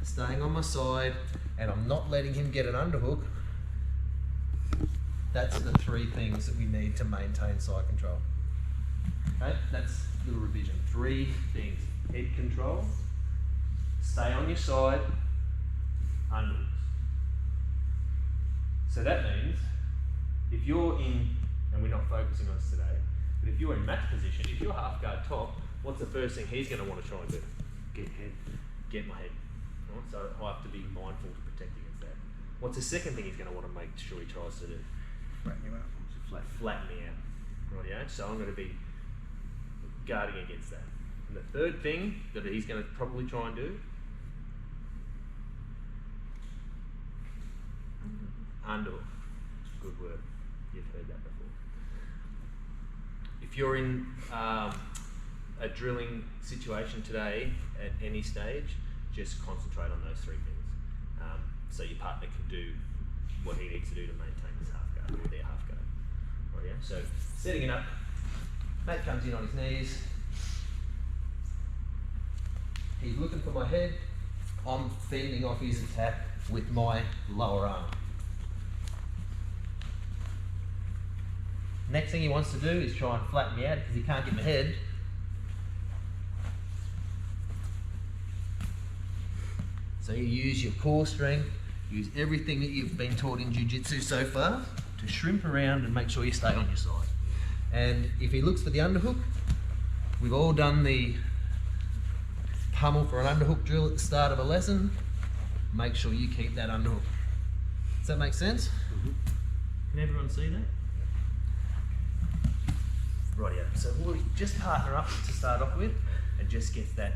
staying on my side, and I'm not letting him get an underhook. That's the three things that we need to maintain side control. Okay, that's the revision. Three things: head control, stay on your side, underhooks. So that means if you're in, and we're not focusing on this today, but if you're in match position, if you're half guard top, what's the first thing he's going to want to try and do? Get my head. Right? So I have to be mindful to protect against that. What's the second thing he's going to want to make sure he tries to do? Flatten you out. Flatten me out. Rightio? So I'm going to be guarding against that. And the third thing that he's going to probably try and do, underhook. Good word. You've heard that before. If you're in a drilling situation today at any stage, just concentrate on those three things. So your partner can do what he needs to do to maintain his half guard, or their half guard. Right, yeah? So setting it up, mate comes in on his knees. He's looking for my head. I'm fending off his attack with my lower arm. Next thing he wants to do is try and flatten me out because he can't get my head. So you use your core strength, use everything that you've been taught in jiu-jitsu so far to shrimp around and make sure you stay on your side. And if he looks for the underhook, we've all done the pummel for an underhook drill at the start of a lesson. Make sure you keep that underhook. Does that make sense? Mm-hmm. Can everyone see that? Rightio. So we'll just partner up to start off with and just get that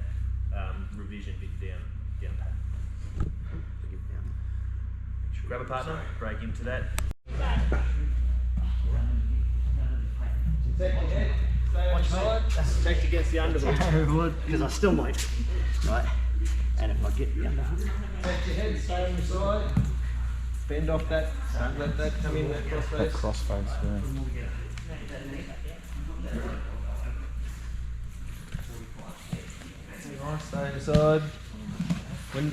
revision bit down pat. Grab a partner, break into that. Protect your head, stay on your side. Protect against the underhook. Because I still might. Right. And if I get the underhook. Protect your head, stay on your side. Bend off that. Don't let that come in, that crossface. That crossface, yeah. Nice, stay on your side. When,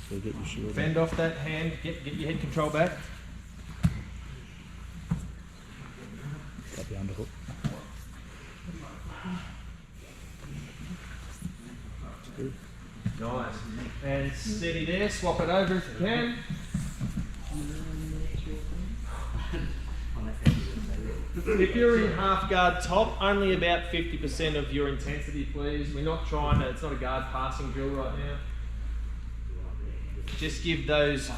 So get your shield. bend off that hand, get your head control back. Got the underhook. Good. Nice. And steady there, swap it over if you can. If you're in half guard top, only about 50% of your intensity, please. We're not trying to, it's not a guard passing drill right now. Just give those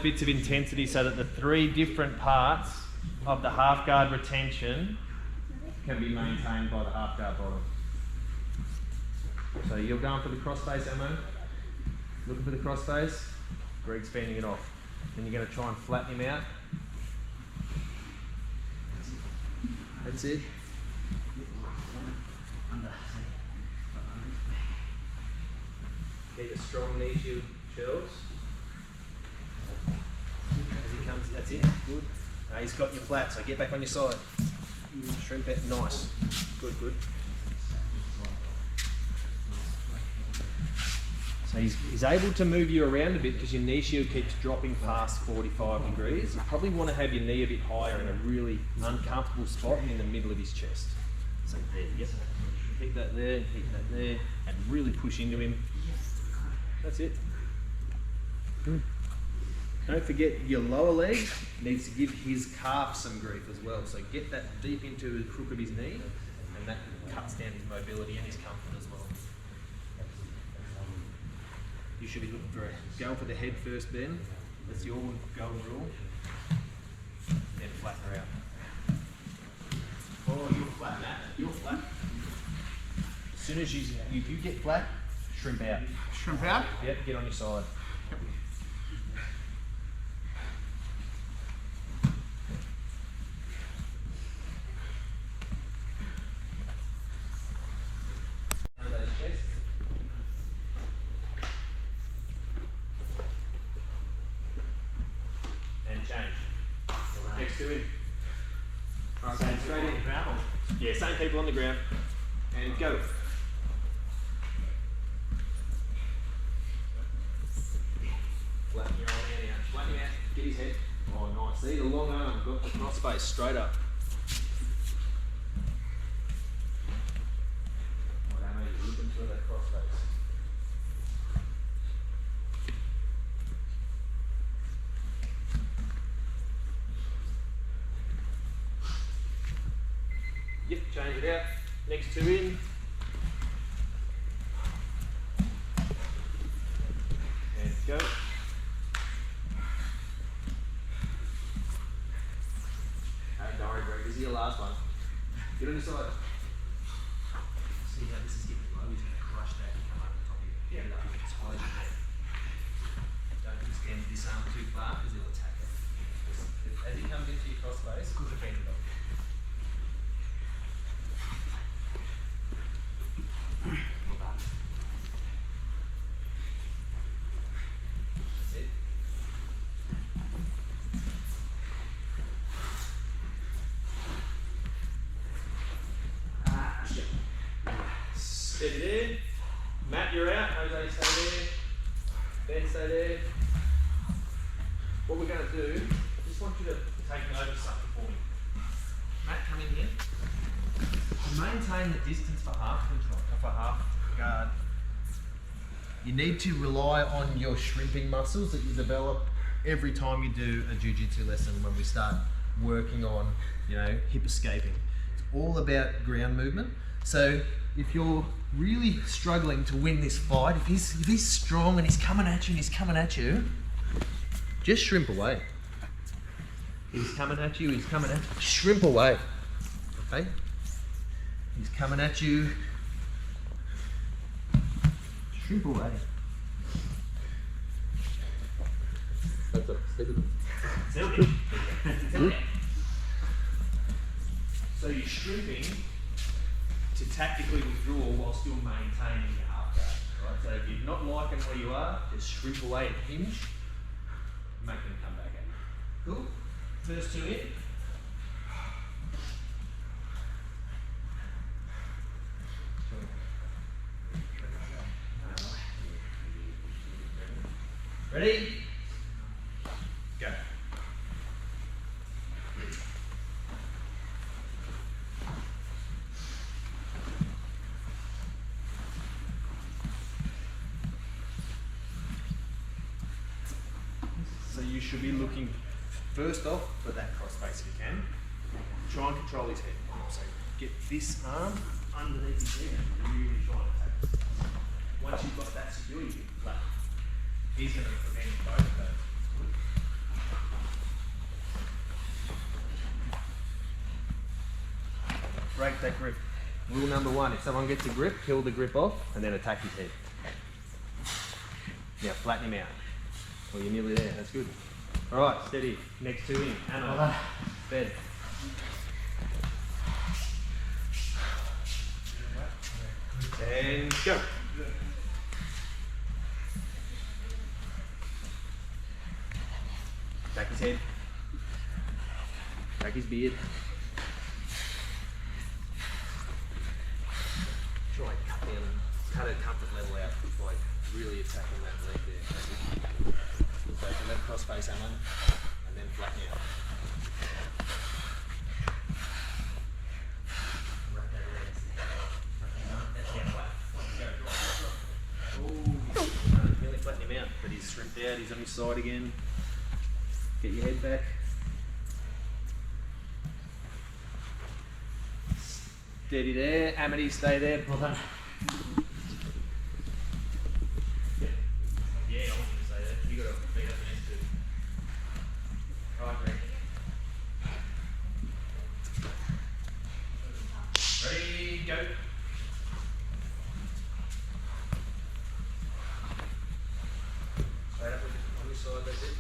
bits of intensity so that the three different parts of the half guard retention can be maintained by the half guard bottom. So you're going for the crossface ammo, looking for the crossface, Greg's fending it off. Then you're going to try and flatten him out. That's it. Keep a strong knee shield, Charles. As he comes, that's it. Good. He's got you flat, so get back on your side. Shrimp it. Nice. Good, good. So he's able to move you around a bit because your knee shield keeps dropping past 45 degrees. You probably want to have your knee a bit higher in a really uncomfortable spot in the middle of his chest. So there, yep. Keep that there, and really push into him. That's it. Good. Don't forget your lower leg needs to give his calf some grief as well. So get that deep into the crook of his knee, and that cuts down his mobility and his comfort as well. You should be looking for going for the head first, Ben. That's your golden rule. Then flatten her out. Oh, you're flat, Matt. You're flat. As soon as if you get flat, shrimp out. Shrimp out? Yep, get on your side. Next to him. Right, so straight in. Yeah, same people on the ground. And go. Get his head. Oh, nice. See the long arm, got the cross face straight up. Right, Amo, you're looking for that cross face. Yep, change it out. Next two in. And go. Don't worry, Greg. This is your last one. Get on your side. See how this is getting low. He's going to crush that and come over the top of you. Get it up as high as you can. Don't extend this arm too far because he'll attack it. As he comes into your cross face, good defend it off. Steady there. Matt, you're out. Jose, stay there. Ben, stay there. What we're going to do, I just want you to take note of something for me. Matt, come in here. To maintain the distance for half control, for half guard, you need to rely on your shrimping muscles that you develop every time you do a jiu-jitsu lesson when we start working on, hip escaping. It's all about ground movement. So if you're really struggling to win this fight, if he's strong and he's coming at you, just shrimp away. He's coming at you, shrimp away. Okay? He's coming at you, shrimp away. That's up, steady. So you're shrimping to tactically withdraw while still maintaining your half guard. Right? So if you're not liking where you are, just shrimp away and hinge, make them come back at you. Cool? First two in. Ready? Go. So you should be looking first off for that cross face if you can. Try and control his head. So get this arm underneath his head and really try and attack. Once you've got that secure, you can flat. He's going to prevent both of those. Break that grip. Rule number one, if someone gets a grip, peel the grip off and then attack his head. Now flatten him out. Well, you're nearly there, that's good. Alright, steady. Next two in. Anna. Bed. And go. Back his head. Back his beard. Try and cut a comfort level out, like really attacking that leg there. So from that cross face Alan, and then flatten out. Nearly flatten him out, but he's shrimped out, he's on his side again. Get your head back. Steady there. Amity, stay there. Well done. Yeah, I want you to stay there. You got to beat up the next two. Right, Greg. Ready, go. Straight up on this side, that's it.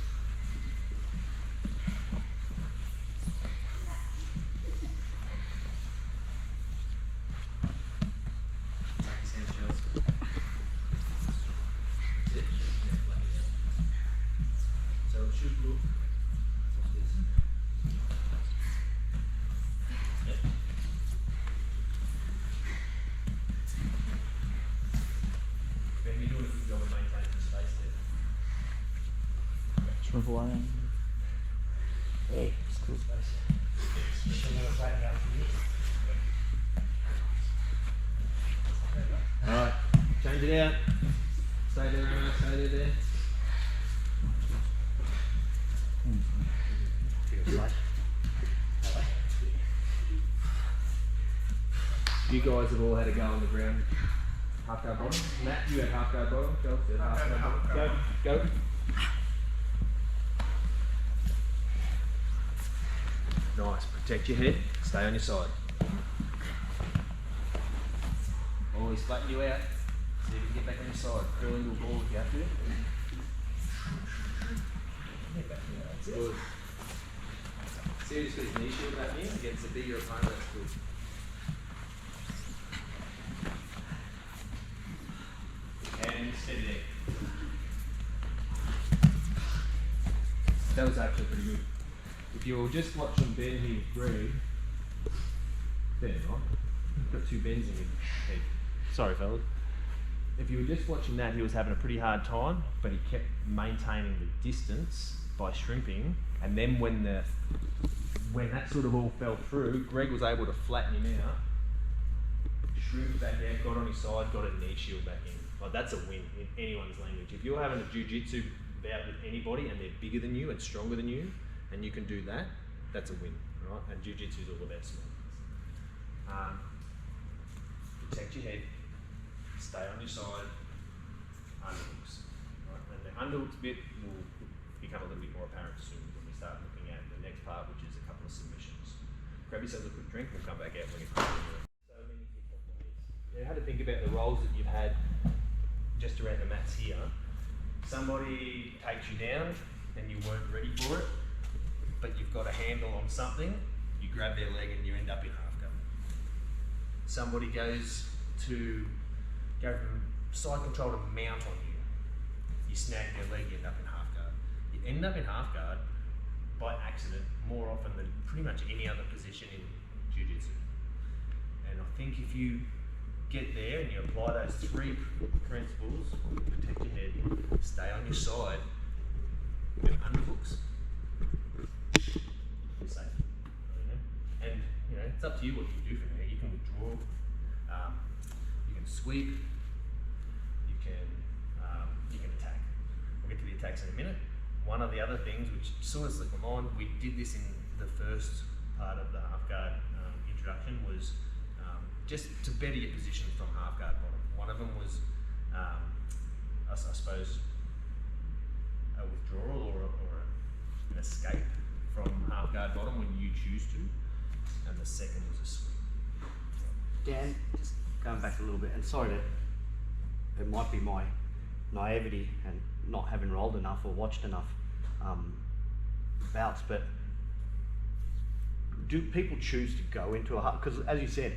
Shrimp away. Alright, change it out. Stay there, stay there. You guys have all had a go on the ground. Half guard bottom. Matt, you had half guard bottom. Phil, you had half guard bottom. Go. Nice. Protect your head. Stay on your side. Always flatten you out. See if you can get back on your side. Curl into a ball if you have to. That's good. See if you just got his knee shield back in against a bigger opponent. That's good. And steady there. That was actually pretty good. If you were just watching Ben here with Greg, Ben, right? You've got two bends in your head. Sorry, fellas. If you were just watching that, he was having a pretty hard time, but he kept maintaining the distance by shrimping. And then when that sort of all fell through, Greg was able to flatten him out, shrimp back out, got on his side, got a knee shield back in. Like, that's a win in anyone's language. If you're having a jiu-jitsu bout with anybody and they're bigger than you and stronger than you, and you can do that, that's a win, right? And jiu-jitsu is all about small things. Protect your head, stay on your side, underhooks. Right? And the underhooks bit will become a little bit more apparent soon when we start looking at the next part, which is a couple of submissions. Grab yourself a quick drink, we'll come back out when you're comfortable. So many different ways. You had to think about the roles that you've had just around the mats here. Somebody takes you down and you weren't ready for it, but you've got a handle on something, you grab their leg and you end up in half guard. Somebody goes from side control to mount on you. You snag their leg, you end up in half guard. You end up in half guard by accident more often than pretty much any other position in jiu-jitsu. And I think if you get there and you apply those three principles, protect your head, stay on your side, and underhooks, you're safe. And it's up to you what you do from there. You can withdraw, you can sweep, you can attack. We'll get to the attacks in a minute. One of the other things which sort of slipped my mind, we did this in the first part of the half guard introduction, was just to better your position from half guard bottom. One of them was, I suppose, a withdrawal or an escape from half guard bottom when you choose to, and the second was a sweep. Dan, just going back a little bit, and sorry that it might be my naivety and not having rolled enough or watched enough bouts, but do people choose to go into a half? Because as you said,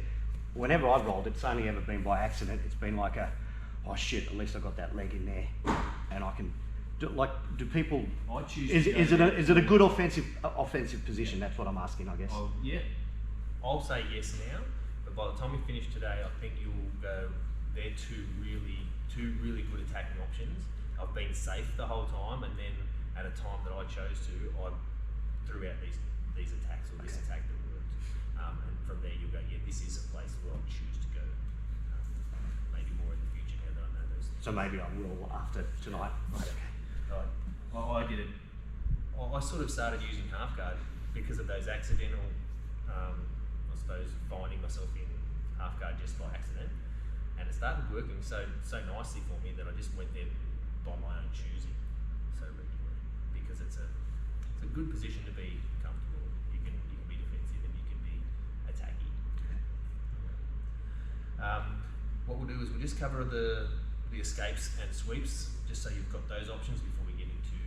whenever I've rolled, it's only ever been by accident. It's been like oh shit, at least I got that leg in there, and I can do people? I choose. Is it a good offensive position? That's what I'm asking, I guess. Oh yeah, I'll say yes now, but by the time we finish today, I think you'll go. They're two really good attacking options. I've been safe the whole time, and then at a time that I chose to, I threw out these attacks or this attack that worked. And from there you'll go, yeah, this is a place where I'll choose to go. Maybe more in the future now that I know those things. So maybe I will after tonight. Right, okay. Right. I did it. I sort of started using half guard because of those accidental, I suppose, finding myself in half guard just by accident. And it started working so nicely for me that I just went there by my own choosing so regularly, because it's a good position to be comfortable. You can be defensive and you can be attacking. What we'll do is we'll just cover the escapes and sweeps, just so you've got those options before we get into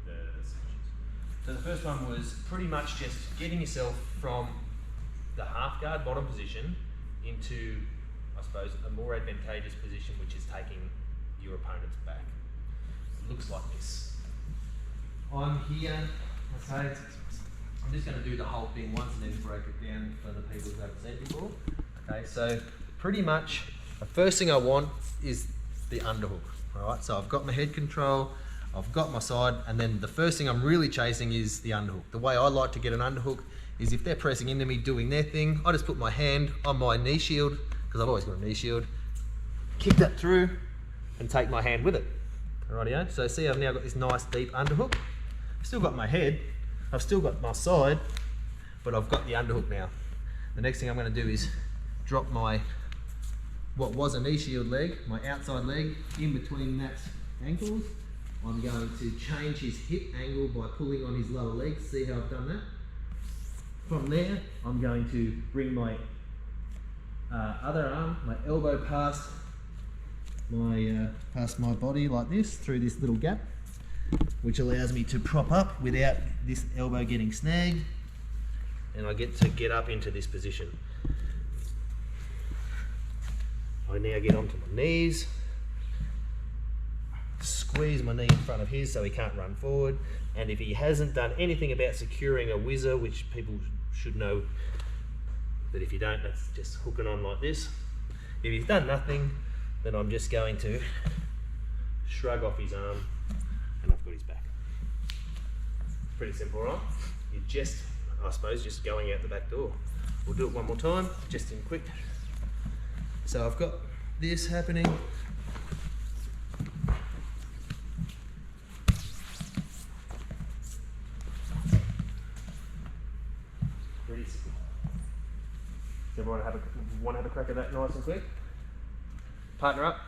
the sections. So the first one was pretty much just getting yourself from the half guard bottom position into, I suppose, a more advantageous position, which is taking your opponent's back. It looks like this. I'm here, okay, I'm just going to do the whole thing once and then break it down for the people who haven't seen it before. Okay, so pretty much the first thing I want is the underhook. Alright, so I've got my head control, I've got my side, and then the first thing I'm really chasing is the underhook. The way I like to get an underhook is if they're pressing into me doing their thing, I just put my hand on my knee shield, because I've always got a knee shield, kick that through and take my hand with it. Rightio, so see I've now got this nice deep underhook. I've still got my head, I've still got my side, but I've got the underhook now. The next thing I'm going to do is drop my, what was a knee shield leg, my outside leg, in between Matt's ankles. I'm going to change his hip angle by pulling on his lower leg. See how I've done that? From there, I'm going to bring my other arm, my elbow past my body like this, through this little gap, which allows me to prop up without this elbow getting snagged, and I get to get up into this position. I now get onto my knees, squeeze my knee in front of his so he can't run forward, and if he hasn't done anything about securing a whizzer, which people should know that if you don't, that's just hooking on like this. If he's done nothing, then I'm just going to shrug off his arm and I've got his back. Pretty simple, right? You're just, I suppose, just going out the back door. We'll do it one more time, just in quick. So I've got this happening. Pretty simple. Does everyone want to have a crack at that nice and quick? Partner up.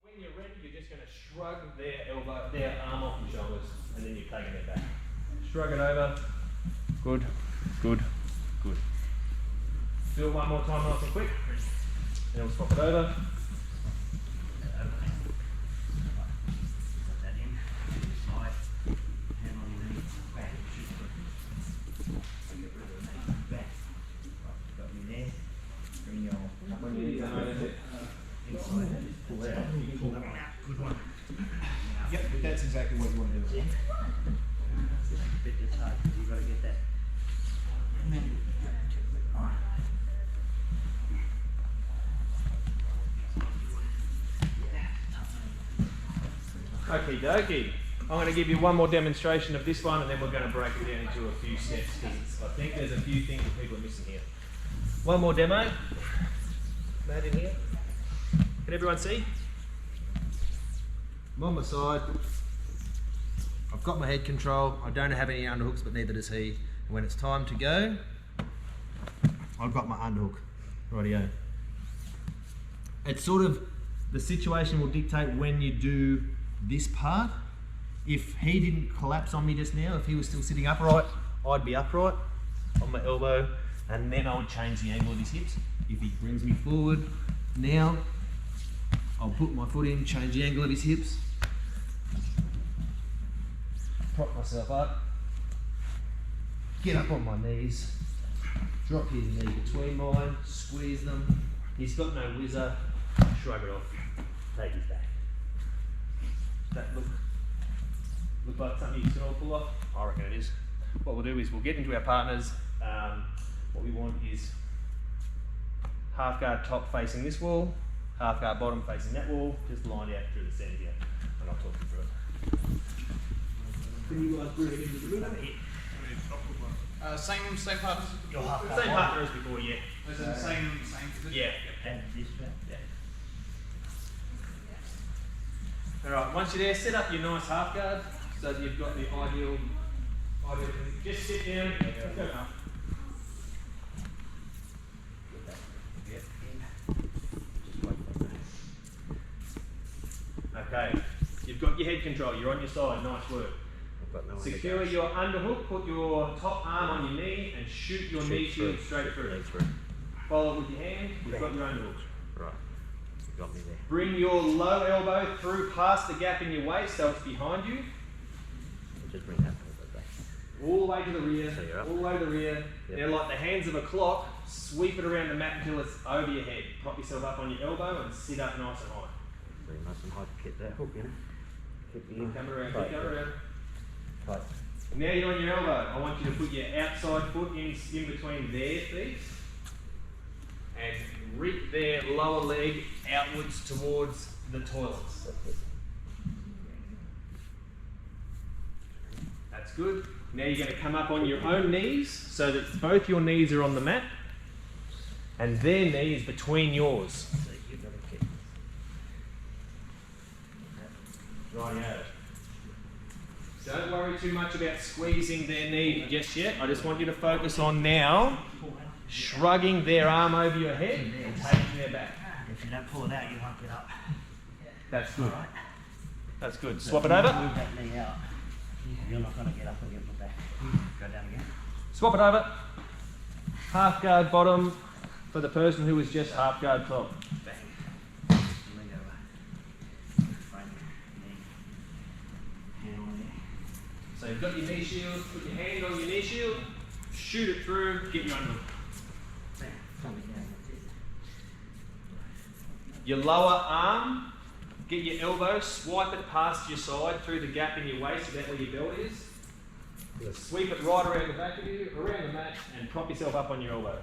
When you're ready, you're just going to shrug their arm off your shoulders, and then you're taking it back. Shrug it over. Good, good, good. Do it one more time nice and quick. And we'll swap it over. Yep, that's exactly what you want to do. You've got to get that. Okie dokie. I'm going to give you one more demonstration of this one, and then we're going to break it down into a few steps, because I think there's a few things that people are missing here. One more demo. Matt in here. Can everyone see? I'm on my side. I've got my head control. I don't have any underhooks, but neither does he. And when it's time to go, I've got my underhook. Rightio. It's sort of, the situation will dictate when you do this part. If he didn't collapse on me just now, if he was still sitting upright, I'd be upright on my elbow, and then I would change the angle of his hips. If he brings me forward, now I'll put my foot in, change the angle of his hips, prop myself up, get up on my knees, drop his knee between mine, squeeze them. He's got no whizzer, shrug it off, take his back. Does that look like something you can all pull off? I reckon it is. What we'll do is we'll get into our partners. What we want is half guard top facing this wall, half guard bottom facing that wall, just lined out through the centre here, and I'll talk you through it. Can you guys bring it into the middle? Same partner. Same partner as before, yeah. Is it the same position? Yeah. And this back. Alright, once you're there, set up your nice half guard so that you've got the ideal just sit down. Let's go now. Okay, you've got your head control, you're on your side, nice work. Secure your underhook, put your top arm on your knee and shoot your knee shield straight through. Follow it with your hand, you've got your underhook. Right, you got me there. Bring your low elbow through past the gap in your waist so it's behind you. Just bring that a little bit back. All the way to the rear, So you're up. all the way to the rear. Yep. Now like the hands of a clock, sweep it around the mat until it's over your head. Prop yourself up on your elbow and sit up nice and high. Very nice and high to get that hook in. Keep the Coming around, tight. keep coming around. Tight. Now you're on your elbow. I want you to put your outside foot in between their feet and reach their lower leg outwards towards the toilets. good. Now you're going to come up on your own knees so that both your knees are on the mat and their knee is between yours. So you've got to keep Rightio. Don't worry too much about squeezing their knee just yet. I just want you to focus on now shrugging their arm over your head and taking their back. If you don't pull it out, you won't get up. That's good. Alright? That's good. So Swap it if you over. Move that knee out. You're not going to get up and get my back. Go down again. Swap it over. Half guard bottom for the person who was just half guard top. Bang. Leg over. Frame, knee. Hand on there. So you've got your knee shield, put your hand on your knee shield, shoot it through, get your underhook. Bang. Thumb it down. That's it. Your lower arm, get your elbow, swipe it past your side through the gap in your waist, about where your belt is. Sweep it right around the back of you, around the mat, and prop yourself up on your elbow.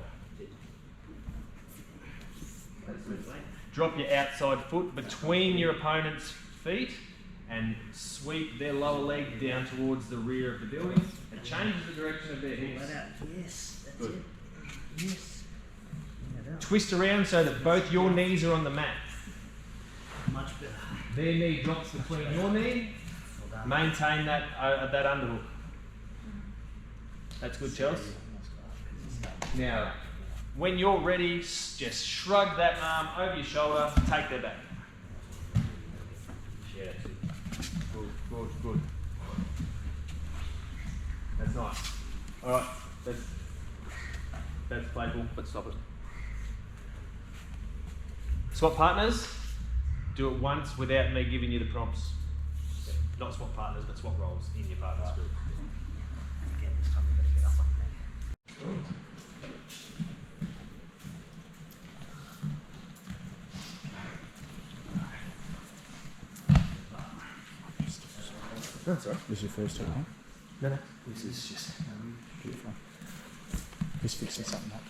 Drop your outside foot between your opponent's feet and sweep their lower leg down towards the rear of the building. It changes the direction of their Pull hips. that out. Yes. That's Good. it. Yes. Bring that out. Twist around so that both your knees are on the mat. Much better. Their knee drops between your knee. Well done. Maintain that underhook. That's good, Chelsea. Now, when you're ready, just shrug that arm over your shoulder, take their back. Yeah, good, good, good. That's nice. All right, that's playful, but stop it. Swap partners. Do it once without me giving you the prompts. Not swap partners, but swap roles in your partner's group. And again, this time you've got to get up like that. That's all right. This is your first time, huh? No, no. This is just. Beautiful. Just fixing something up.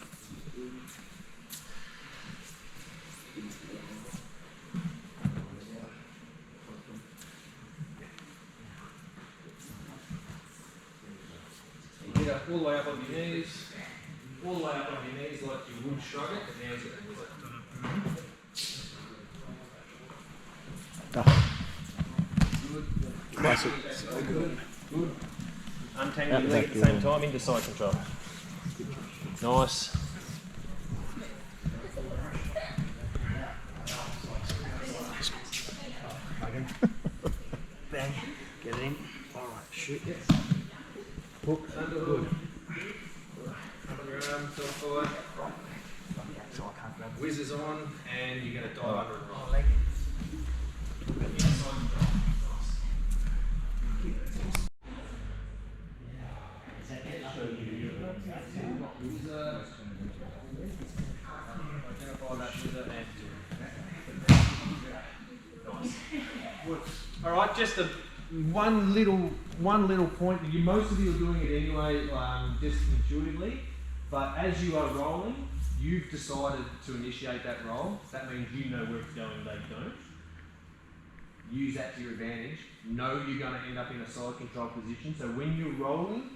Get up all the way up on your knees. All the way up on your knees like you would shrug it, but now it's Classic. good. Good. Untangle Out your the leg back at the same door. time into side control. Nice. Bang. Get it in. Alright, shoot. Hook, underhook. Up on your arm, top forward. So I can't grab Whizzes on, and you're going to dive under and roll. my leg. Inside control. Is that it? Identify that whizzer and nice. All right, just one little point. Most of you are doing it anyway, just intuitively. But as you are rolling, you've decided to initiate that roll. That means you know where it's going. They don't. Use that to your advantage. Know you're going to end up in a side control position. So when you're rolling,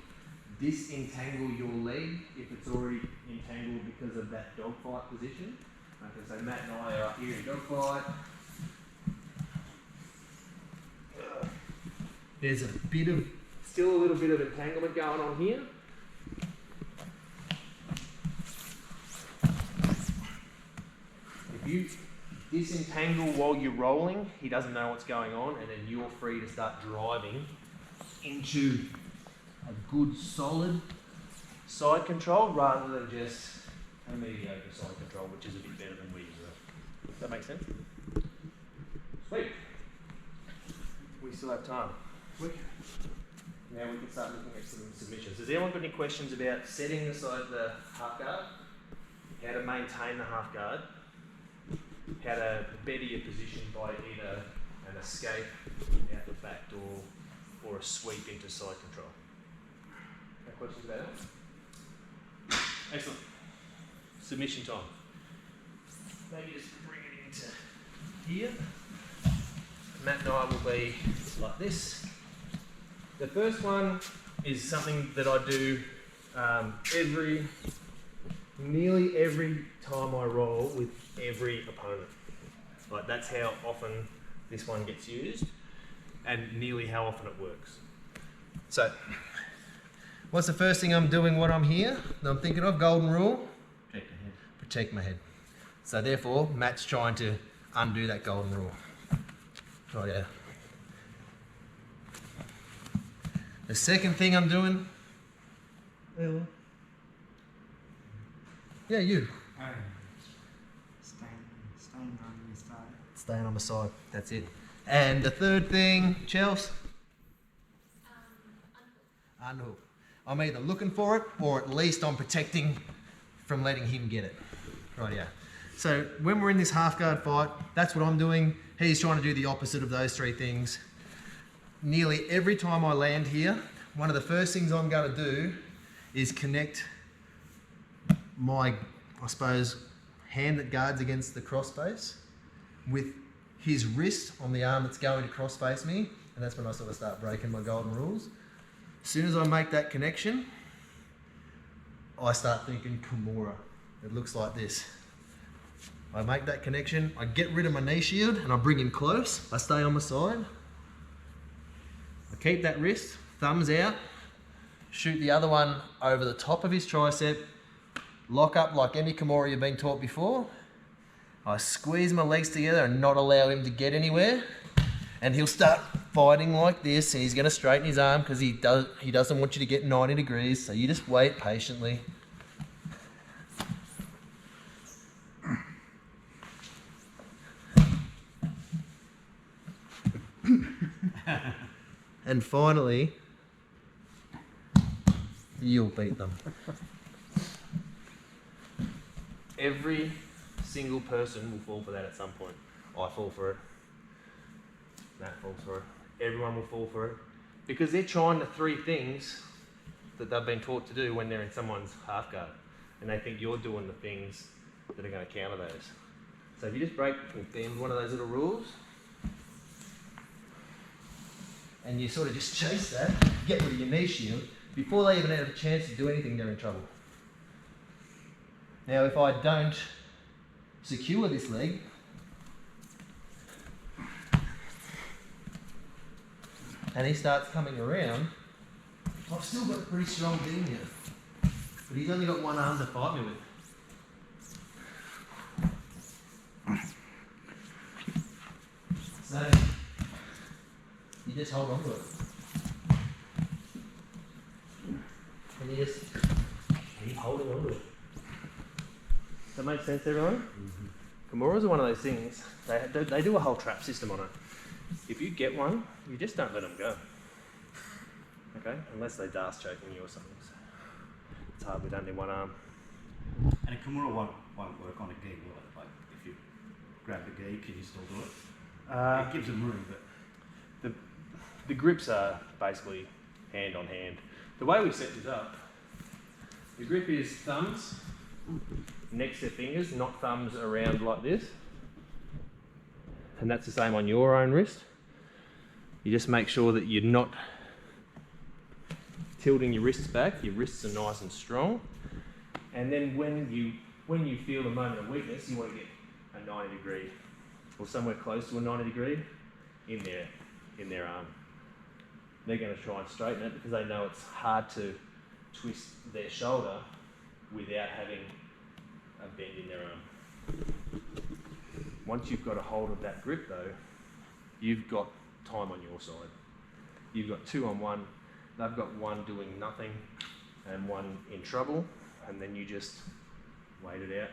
disentangle your leg if it's already entangled because of that dogfight position. Okay, so Matt and I are up here in dogfight. There's still a little bit of entanglement going on here. If you disentangle while you're rolling, he doesn't know what's going on, and then you're free to start driving into a good solid side control rather than just a mediocre side control, which is a bit better than we were. Does that make sense? Sweet. We still have time. Now we can start looking at some submissions. Has anyone got any questions about setting aside the half guard? How to maintain the half guard? How to better your position by either an escape out the back door or a sweep into side control? No questions about that? Excellent. Submission time. Maybe just bring it into here. Matt and I will be like this. The first one is something that I do nearly every time I roll with every opponent. Like that's how often this one gets used and nearly how often it works. So, what's the first thing I'm doing when I'm here? That I'm thinking of, golden rule? Protect the head. Protect my head. So therefore, Matt's trying to undo that golden rule. Oh yeah. The second thing I'm doing, yeah, you. Oh. Staying on your side. Staying on my side, that's it. And the third thing, Chels? Unhook. I'm either looking for it or at least I'm protecting from letting him get it. Right, yeah. So when we're in this half guard fight, that's what I'm doing. He's trying to do the opposite of those three things. Nearly every time I land here, one of the first things I'm going to do is connect my, I suppose, hand that guards against the crossface with his wrist on the arm that's going to crossface me, and that's when I sort of start breaking my golden rules. As soon as I make that connection, I start thinking Kimura. It looks like this. I make that connection, I get rid of my knee shield and I bring him close. I stay on my side. I keep that wrist, thumbs out, shoot the other one over the top of his tricep, lock up like any Kimura you've been taught before. I squeeze my legs together and not allow him to get anywhere. And he'll start fighting like this, and he's going to straighten his arm because he doesn't want you to get 90 degrees, so you just wait patiently. And finally, you'll beat them. Every single person will fall for that at some point. I fall for it. Matt falls for it. Everyone will fall for it. Because they're trying the three things that they've been taught to do when they're in someone's half guard. And they think you're doing the things that are going to counter those. So if you just break or bend one of those little rules, and you sort of just chase that, get rid of your knee shield, before they even have a chance to do anything, they're in trouble. Now if I don't secure this leg, and he starts coming around, I've still got a pretty strong beam here. But he's only got one arm to fight me with. So, you just hold on to it. And you just keep holding on to it. Does that make sense, everyone? Mm-hmm. Kimuras are one of those things, they do a whole trap system on it. If you get one, you just don't let them go. Okay? Unless they dast choking you or something. So it's hard, we don't need one arm. And a Kimura won't work on a gi, will it? Like, if you grab the gi, can you still do it? It gives them room, but... The grips are basically hand on hand. The way we set this up, the grip is thumbs next to fingers, not thumbs around like this. And that's the same on your own wrist. You just make sure that you're not tilting your wrists back, your wrists are nice and strong. And then when you feel the moment of weakness, you want to get a 90 degree or somewhere close to a 90 degree in their arm. They're going to try and straighten it because they know it's hard to twist their shoulder without having a bend in their arm. Once you've got a hold of that grip though, you've got time on your side. You've got two on one, they've got one doing nothing and one in trouble, and then you just wait it out,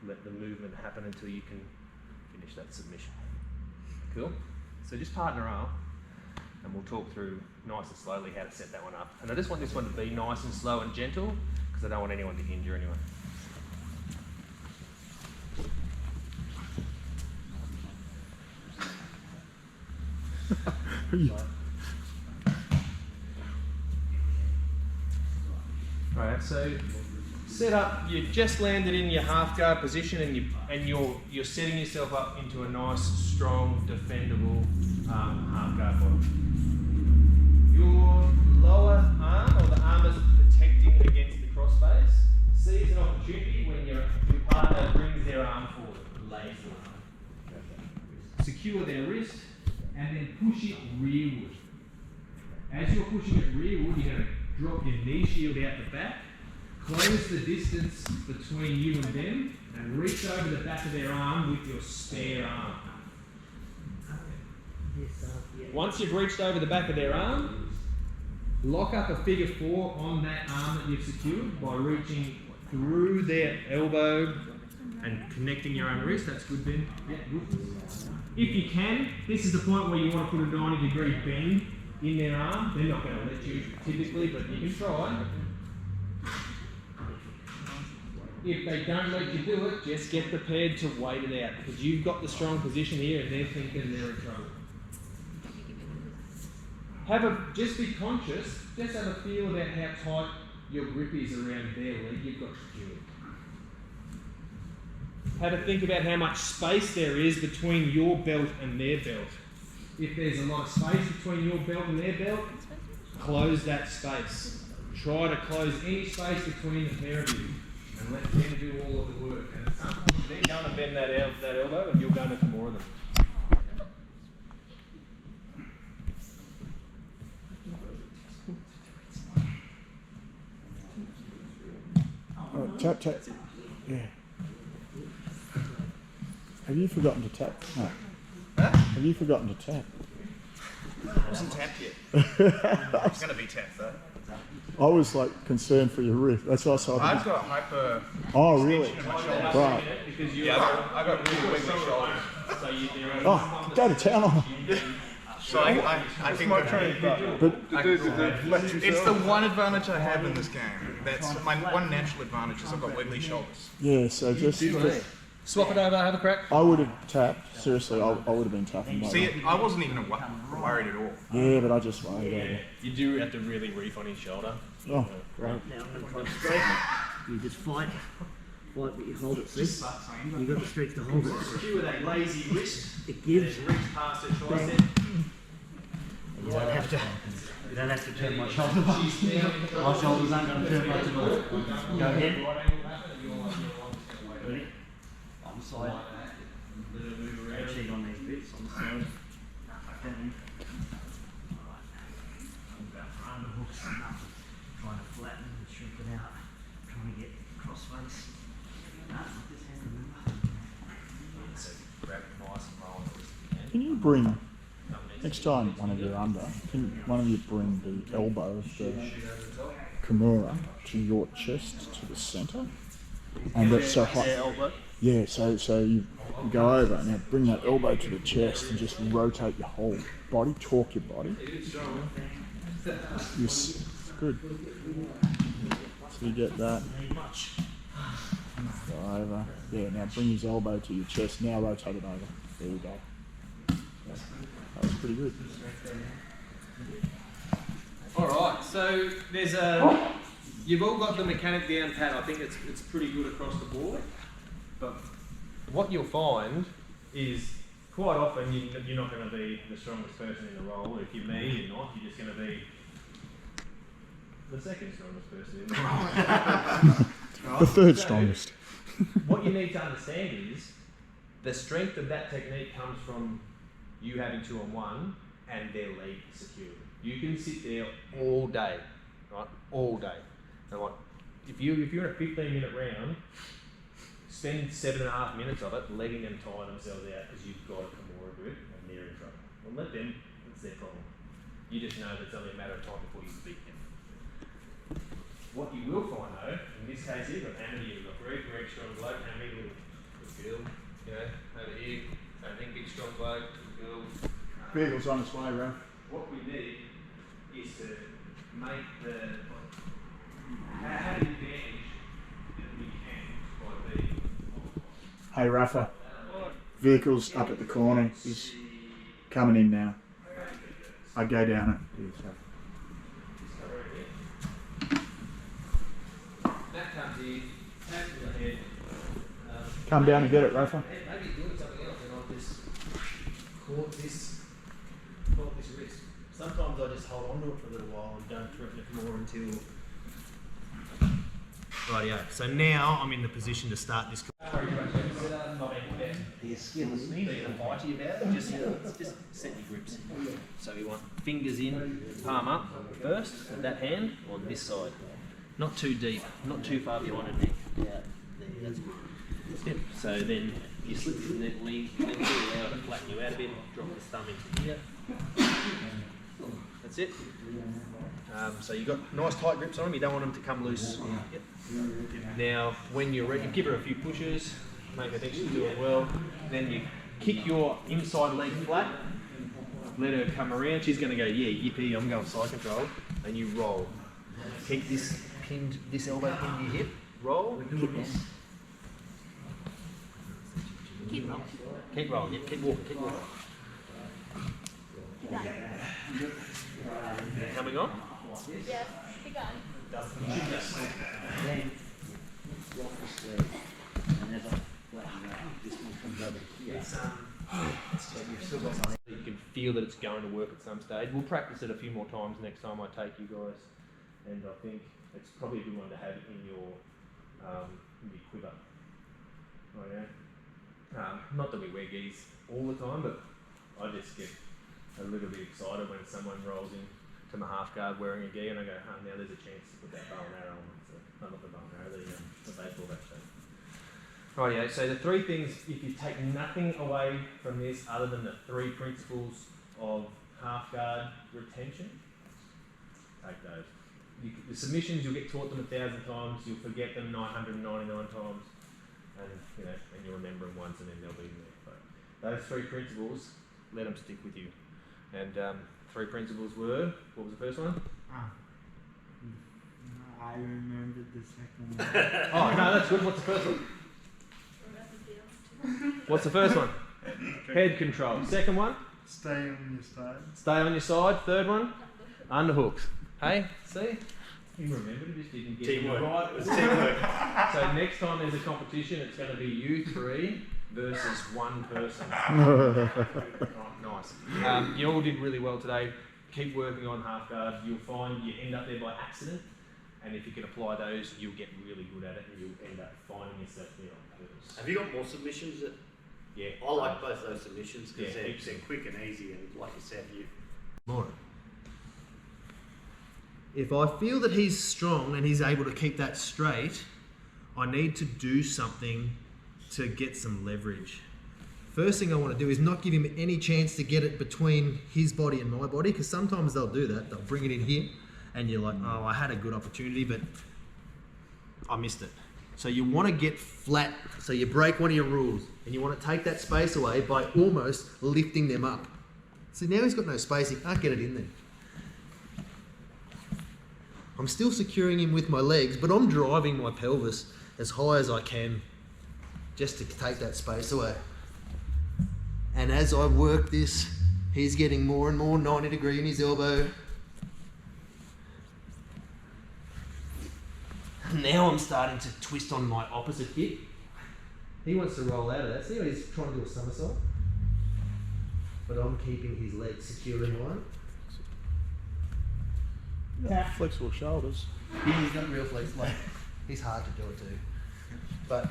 let the movement happen until you can finish that submission. Cool? So just partner up and we'll talk through nice and slowly how to set that one up. And I just want this one to be nice and slow and gentle because I don't want anyone to injure anyone. Alright, so set up, you've just landed in your half guard position and you're setting yourself up into a nice, strong, defendable half guard bottom. your lower arm, or the arm that's protecting against the crossface, sees an opportunity when your partner brings their arm forward, lays the arm. Secure their wrist, and then push it rearward. As you're pushing it rearward, you're going to drop your knee shield out the back, close the distance between you and them, and reach over the back of their arm with your spare arm. Once you've reached over the back of their arm, lock up a figure 4 on that arm that you've secured by reaching through their elbow and connecting your own wrist. That's good, Ben. Yeah, good. If you can, this is the point where you want to put a 90-degree bend in their arm. They're not going to let you typically, but you can try. If they don't let you do it, just get prepared to wait it out, because you've got the strong position here and they're thinking they're in trouble. Just be conscious, just have a feel about how tight your grip is around their leg you've got secured. Have a think about how much space there is between your belt and their belt. If there's a lot of space between your belt and their belt, close that space. Try to close any space between the pair of you and let them do all of the work. And at some point, they're going to bend that elbow and you're going to do more of them. Tap. Yeah. Have you forgotten to tap? No. Huh? Have you forgotten to tap? I wasn't tapped yet. It's going to be tapped though. I was like concerned for your wrist. That's why I saw. I've got hyper. Oh really? In my shoulders. Right. Yeah, I got really wiggly shoulders. Oh, go to town on. So I think it's the one advantage I have in this game. That's my one natural advantage is I've got wiggly shoulders. Yeah. So just. Swap it over, have a crack. I would have tapped. Seriously, I would have been tapping. See, I wasn't even worried at all. Yeah, but I just worried. Yeah, you do have to really reef on his shoulder. Oh, Now I'm going to straight. You just fight, but you hold it. See? You got the strength to hold it. Secure that lazy wrist. It gives. Reach past the tricep. You don't have to. You don't have to turn my shoulder. My shoulders aren't going to turn much at all. Go ahead. Ready? On the side. Cheat on these bits on the side. Down. Alright. Going for underhooks. Trying to flatten and shrink it out. Trying to get crossface. Not this hand, remember? So grab it nice and roll it. can you bring next time one of you are under? Can one of you bring the elbow of the Kimura to your chest to the centre? And that's so high. Yeah, so you go over and now bring that elbow to the chest and just rotate your whole body, torque your body. Yes, good. So you get that. Go over. Yeah, now bring his elbow to your chest. Now rotate it over. There you go. That was pretty good. Alright, so there's you've all got the mechanic down pat. I think it's pretty good across the board. But what you'll find is quite often you're not going to be the strongest person in the role. If you're me, you're not. You're just going to be the second strongest person in the role. The third strongest. What you need to understand is the strength of that technique comes from you having 2-on-1 and their leg secured. You can sit there all day, right? All day. And like, if you're in a 15-minute round, spend 7.5 minutes of it letting them tire themselves out because you've got a Kimura grip and they're in trouble. Well, let them, it's their problem. You just know that it's only a matter of time before you beat them. What you will find though, in this case here, you've got Anna here, you've got very, very strong bloke, and me little girl, you know, over here, I think big strong bloke, girl. Vehicle's on its way, Ralph. What we need is to make have the advantage that we can by being. Hey, Rafa. Vehicle's up at the corner. He's coming in now. I go down it. That comes in, taps to the head. Come down and get it, Rafa. Maybe doing something else and I'll just caught this wrist. Sometimes I just hold on to it for a little while and don't threaten it more until... Rightio, so now I'm in the position to start this. The skin, the sneeze, the bitey about it, just set your grips. So we want fingers in, palm up first, with that hand on this side. Not too deep, not too far behind the neck. Yeah, there, that's good. Yep. So then you slip the neck, lean allow it to flatten you out a bit, drop the thumb into here. That's it. So you've got nice tight grips on them, you don't want them to come loose. Yep. Now, when you're ready, give her a few pushes, make her think she's doing well. Then you kick your inside leg flat, let her come around. She's going to go, yeah, yippee, I'm going side control. And you roll. Keep this elbow pinned to your hip. Roll. Keep rolling. Keep rolling. Yep, keep walking. Keep walking. Coming on? Yeah, keep going. You can feel that it's going to work at some stage. We'll practice it a few more times next time I take you guys, and I think it's probably a good one to have in your quiver. Oh yeah. Not that we wear gis all the time, but I just get a little bit excited when someone rolls in to my half guard wearing a gi, and I go, oh, now there's a chance to put that bow and arrow on. So, no, not the bow and arrow, the baseball actually. Rightio, so the three things, if you take nothing away from this other than the three principles of half guard retention, take those. The submissions, you'll get taught them 1,000 times, you'll forget them 999 times, and you'll remember them once and then they'll be there. But those three principles, let them stick with you. And three principles were, what was the first one? I remembered the second one. Oh, no, that's good. What's the first one? What's the first one? Head control. Second one? Stay on your side. Stay on your side. Third one? Underhooks. Hey, see? You remembered, just didn't get it right. It was teamwork. So next time there's a competition, it's going to be you three versus one person. Nice. You all did really well today. Keep working on half guard. You'll find you end up there by accident, and if you can apply those, you'll get really good at it, and you'll end up finding yourself there on purpose. Have you got more submissions? Yeah. I like both those submissions because Yeah, they're quick and easy, and like you said, More. If I feel that he's strong and he's able to keep that straight, I need to do something to get some leverage. First thing I want to do is not give him any chance to get it between his body and my body, because sometimes they'll do that. They'll bring it in here and you're like, oh, I had a good opportunity, but I missed it. So you want to get flat, so you break one of your rules, and you want to take that space away by almost lifting them up. So now he's got no space, he can't get it in there. I'm still securing him with my legs, but I'm driving my pelvis as high as I can just to take that space away. And as I work this, he's getting more and more 90 degree in his elbow. Now I'm starting to twist on my opposite hip. He wants to roll out of that. See how he's trying to do a somersault? But I'm keeping his legs secure in line. Yeah. Flexible shoulders. He's got real flexible. He's hard to do it too. But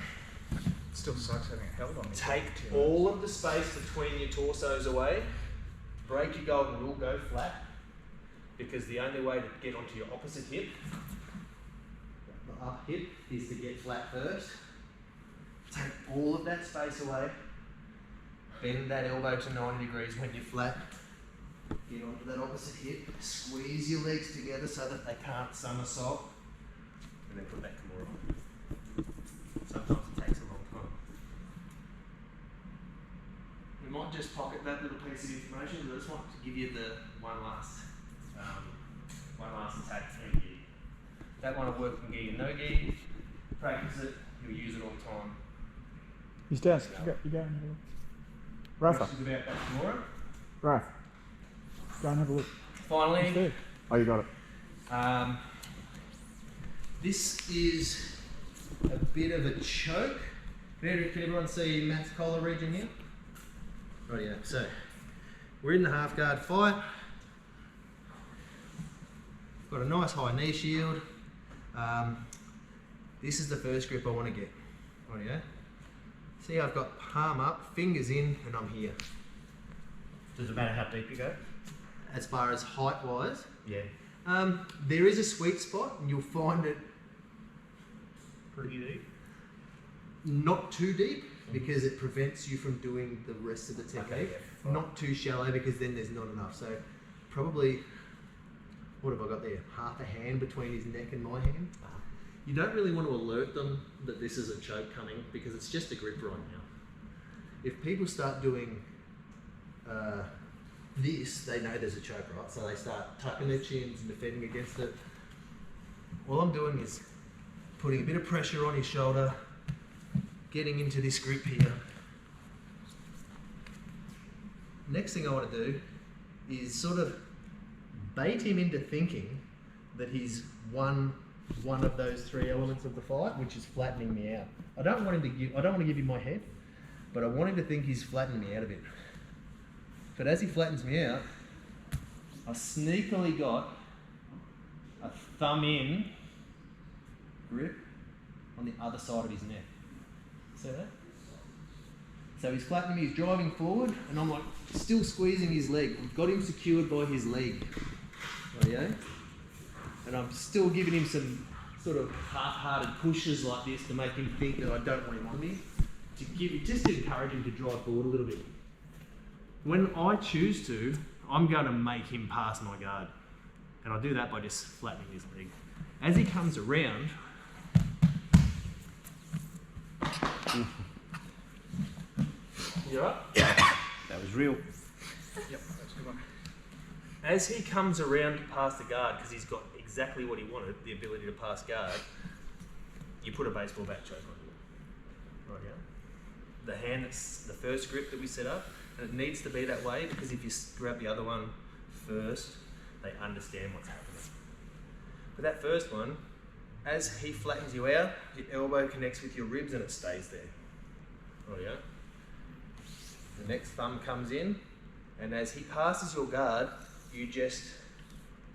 It still sucks having it held on me. take all of the space between your torsos away. Break your golden rule, go flat. Because the only way to get onto your opposite hip, the up hip, is to get flat first. Take all of that space away. Bend that elbow to 90 degrees when you're flat. Get onto that opposite hip. Squeeze your legs together so that they can't somersault. And then put that Kimura on. Sometimes it takes a long time. We might just pocket that little piece of information, but I just want to give you the one last attack in gi. That one will work in gi and no gi. Practice it, you'll use it all the time. He's down. You go and have a look. Rafa. Questions about that tomorrow? Raf. Go and have a look. Finally, It's there. Oh, you got it. this is a bit of a choke. Can everyone see Matt's collar region here? Rightio. So we're in the half guard fight. Got a nice high knee shield. This is the first grip I want to get. Rightio. See, I've got palm up, fingers in, and I'm here. Does it matter how deep you go? As far as height wise, Yeah. there is a sweet spot, and you'll find it Pretty deep. not too deep because it prevents you from doing the rest of the technique. yeah. Not too shallow because then there's not enough. So probably, what have I got there? Half a hand between his neck and my hand. You don't really want to alert them that this is a choke coming because it's just a grip right now. If people start doing this, they know there's a choke, right? So they start tucking their chins and defending against it. All I'm doing is putting a bit of pressure on his shoulder, getting into this grip here. Next thing I want to do is sort of bait him into thinking that he's one of those three elements of the fight, which is flattening me out. I don't want to give him my head, but I want him to think he's flattening me out a bit. But as he flattens me out, I sneakily got a thumb in grip on the other side of his neck. See that? So he's flattening me, he's driving forward, and I'm like still squeezing his leg. I've got him secured by his leg. Rightio? And I'm still giving him some sort of half-hearted pushes like this to make him think that I don't want him on me. Just to encourage him to drive forward a little bit. When I choose to, I'm going to make him pass my guard. And I do that by just flattening his leg. As he comes around, you up? That was real. Yep, that's a good one. As he comes around past the guard, because he's got exactly what he wanted, the ability to pass guard, you put a baseball bat choke on him. Right, yeah. The hand that's the first grip that we set up, and it needs to be that way because if you grab the other one first, they understand what's happening. But that first one, as he flattens you out, your elbow connects with your ribs and it stays there. Right, yeah. The next thumb comes in, and as he passes your guard, you just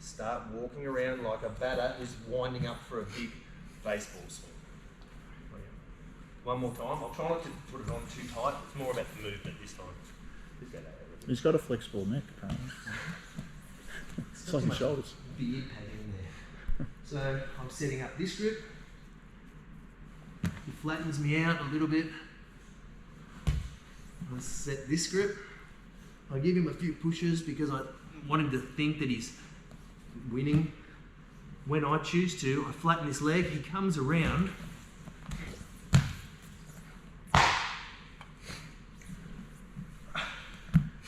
start walking around like a batter who's winding up for a big baseball swing. One more time. I'll try not to put it on too tight. It's more about the movement this time. Just go that way. He's got a flexible neck, apparently. It's like his shoulders. Beard padding in there. So I'm setting up this grip. He flattens me out a little bit. I set this grip. I give him a few pushes because I want him to think that he's winning. When I choose to, I flatten this leg. He comes around.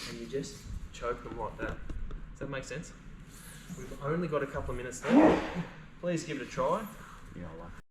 And you just choke them like that. Does that make sense? We've only got a couple of minutes left. Please give it a try. Yeah, I like